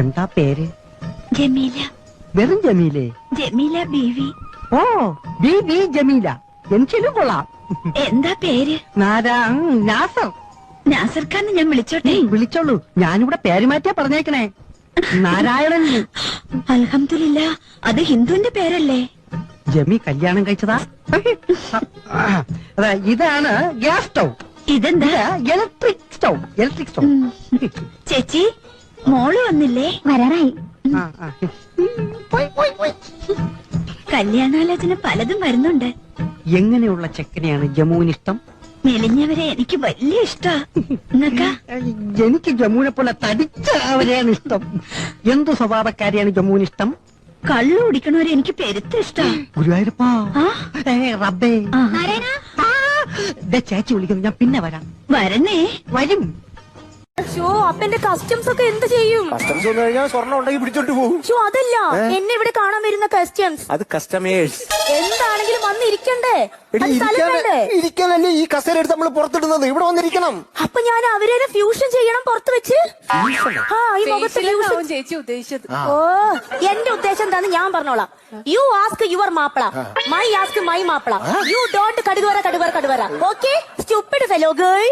എന്താ പേര്? ജമീല. വെറും ജമീലേ? ജമീല ബീവി. ഓ, ബീവി ജമീല. എനിക്കും കൊള്ളാം. എന്താ പേര്? നാസർ. നാസർ ഖാൻ ഞാൻ വിളിച്ചോട്ടെ? വിളിച്ചോളൂ. ഞാനിവിടെ പേര് മാറ്റിയാ പറഞ്ഞേക്കണേ. നാരായണൻ. അൽഹംദുലില്ലാ, അത് ഹിന്ദുവിന്റെ പേരല്ലേ? ജമി കല്യാണം കഴിച്ചതാ. ഇതാണ് ഗ്യാസ് സ്റ്റൗ. ഇതെന്താ? Electric stove. ചേച്ചി, മോള് വന്നില്ലേ? വരാറായി. കല്യാണാലോചന പലതും വരുന്നുണ്ട്. എങ്ങനെയുള്ള ചെക്കനെയാണ് ജമ്മുവിന് ഇഷ്ടം? മെലിഞ്ഞവരെ എനിക്ക് വലിയ ഇഷ്ടാ. നിങ്ങക്കാ? എനിക്ക് ജമ്മുവിനെ പോലെ തടിച്ച അവരെയാണ് ഇഷ്ടം. എന്തു സ്വഭാവക്കാരെയാണ് ജമ്മുവിന് ഇഷ്ടം? കള്ളു കുടിക്കണവരെ എനിക്ക് പെരുത്ത ഇഷ്ടാ. ഗുരുവായൂരപ്പാ, റബ്ബേ. ചേച്ചി വിളിക്കുന്നു, ഞാൻ പിന്നെ വരാം. വരണേ. വരും. അപ്പന്റെ കസ്റ്റംസ് ഒക്കെ എന്ത് ചെയ്യും? കസ്റ്റംസ് വന്നു കഴിഞ്ഞാൽ സ്വർണ്ണം ഉണ്ടെങ്കിൽ പിടിച്ചോണ്ട് പോകും. അതല്ല, എന്നെ ഇവിടെ കാണാൻ വരുന്ന കസ്റ്റംസ്. അത് കസ്റ്റമേഴ്സ്. എന്താണെങ്കിലും വന്നിരിക്കണ്ടേ? ഇരിക്കാനല്ലേ ഈ കസേര എടുത്ത് നമ്മൾ പുറത്തിടുന്നത്. ഇവിടെ വന്നിരിക്കണം. അപ്പൊ ഞാൻ അവരെ ഫ്യൂഷൻ ചെയ്യണം പുറത്ത് വെച്ച്. ഈ മുഖത്ത് ചേച്ചി ഉദ്ദേശിച്ചത്. ഓ, എന്റെ ഉദ്ദേശം എന്താന്ന് ഞാൻ പറഞ്ഞോളാം. യു ആസ്ക് യുവർ മാപ്പിള, മൈ ആസ്ക് മൈ മാപ്പിള. യു ഡോണ്ട് കടുവറ. Okay, stupid fellow girl.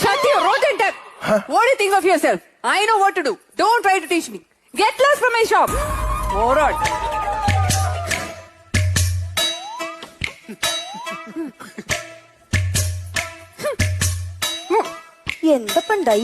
Shut your rotten tongue. What do you think of yourself? I know what to do. Don't try to teach me. Get lost from my shop. Moron. എന്തപ്പണ്ടായി?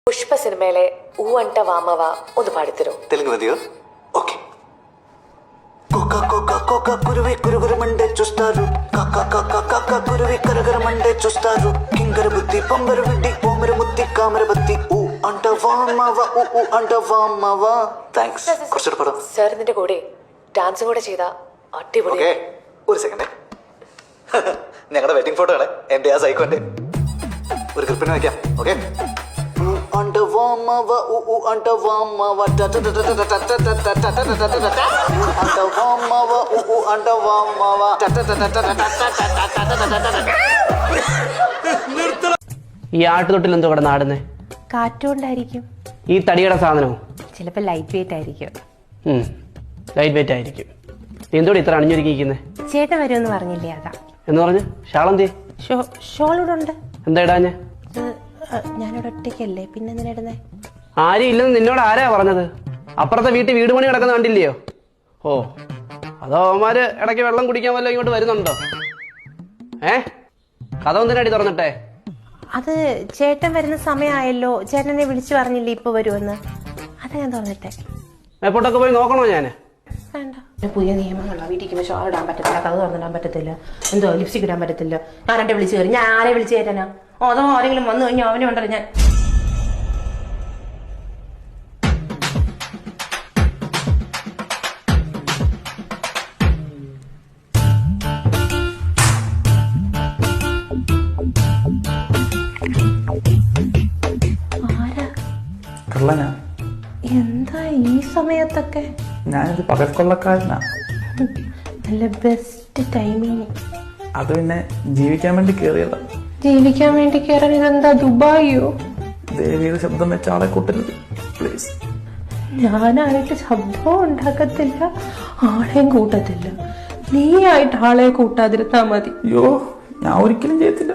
പുഷ്പ സിനിമയിലെ ഊ അണ്ട വാമവ ഒന്ന് പാടിത്തരോ? തെലുങ്ക് മതിയോ? Okay. కురువి కురుగురమండే చూస్తారు, కురువి కరగరమండే చూస్తారు. కింగర బుద్ధి పంబర విడ్డి ఓమర ముద్ది కామర బత్తి ఊ అంట వామవ ఊ అంట వామవ. താങ്ക്സ്. കുറച്ചുകൂടെ പടം. സാർ ഇതിന്റെ കൂടെ ഡാൻസും കൂടെ ചെയ്താ അടിപൊളി. ഓക്കെ, ഒരു സെക്കൻഡ്. ഞങ്ങളുടെ വെഡിങ് ഫോട്ടോ ആണ് എന്റെ ആ സൈക്കോന്റെ. ഒരു ക്ലിപ്പിന് വെക്കാം. ഓക്കെ. అంట వామవ ఊ అంట వామవ అంట వామవ ఊ అంట వామవ. ഈ ആട്ടുതൊട്ടിൽ എന്തോ കിടന്ന് ആടുന്നേ? കാറ്റുകൊണ്ടായിരിക്കും. ഈ തടിയുടെ സാധനമോ? ചിലപ്പോ ലൈറ്റ് വെയിറ്റ് ആയിരിക്കും. ലൈറ്റ് വെയിറ്റ് ആയിരിക്കും. നീ എന്തോടെ ഇത്ര അണിഞ്ഞൊരുക്കിയിരിക്കുന്നേ? ചേട്ടൻ വരുമെന്ന് പറഞ്ഞില്ലേ, അതാ. എന്ന് പറഞ്ഞ് ഷാളെന്തേ? ഷോൾ ഇവിടെ ഉണ്ട്. എന്താ ഇടാഞ്ഞ്? ഞാനിവിടെ ഒറ്റയ്ക്കല്ലേ, പിന്നെ എന്തിനാ ഇടുന്നേ? ആരും ഇല്ലെന്ന് നിന്നോട് ആരാ പറഞ്ഞത്? അപ്പുറത്തെ വീട് പണി കിടക്കുന്ന കണ്ടില്ലയോ? ഓ, അതോ അവന്മാര് ഇടയ്ക്ക് വെള്ളം കുടിക്കാൻ വല്ലതും ഇങ്ങോട്ട് വരുന്നുണ്ടോ? കഥ എന്തിനാടി തുറന്നിട്ടെ? അത് ചേട്ടൻ വരുന്ന സമയമായല്ലോ, ചേട്ടനെ വിളിച്ചു പറഞ്ഞില്ലേ ഇപ്പൊ വരുമെന്ന്, അതാ ഞാൻ തുറന്നിട്ടെ. എപ്പോട്ടൊക്കെ പോയി നോക്കണോ ഞാന്? വേണ്ട, പുതിയ നിയമങ്ങളാണ്. വീട്ടിൽ ഷോൾ ഇടാൻ പറ്റത്തില്ല, കഥ തുറന്നിടാൻ പറ്റത്തില്ല, എന്തോ ലിപ്സ്റ്റിക് ഇടാൻ പറ്റത്തില്ല. ഞാൻ എന്റെ വിളിച്ചു കയറി, ഞാൻ ആരെ വിളിച്ചു കയറ്റാനാ? അതോ ആരെങ്കിലും വന്നു കഴിഞ്ഞാൽ അവനെ ഉണ്ടല്ലോ ഞാൻ. കള്ളനാ? എന്താ ഈ സമയത്തൊക്കെ? ഞാനൊരു പകൽക്കൊള്ളക്കാരനാ. നല്ല ബെസ്റ്റ് ടൈമിങ്. അത് പിന്നെ ജീവിക്കാൻ വേണ്ടി കേറിയതാ. ജീവിക്കാൻ വേണ്ടി കയറാൻ ഇതെന്താ ദുബായിയോ? ദേവിയുടെ ശബ്ദം വെച്ച ആളെ കൂട്ടരുത് പ്ലീസ്. ഞാനായിട്ട് ശബ്ദവും ഉണ്ടാക്കത്തില്ല, ആളെയും കൂട്ടത്തില്ല. നീ ആയിട്ട് ആളെ കൂട്ടാതിരുത്താ മതി. അയ്യോ, ഞാൻ ഒരിക്കലും ചെയ്യത്തില്ല.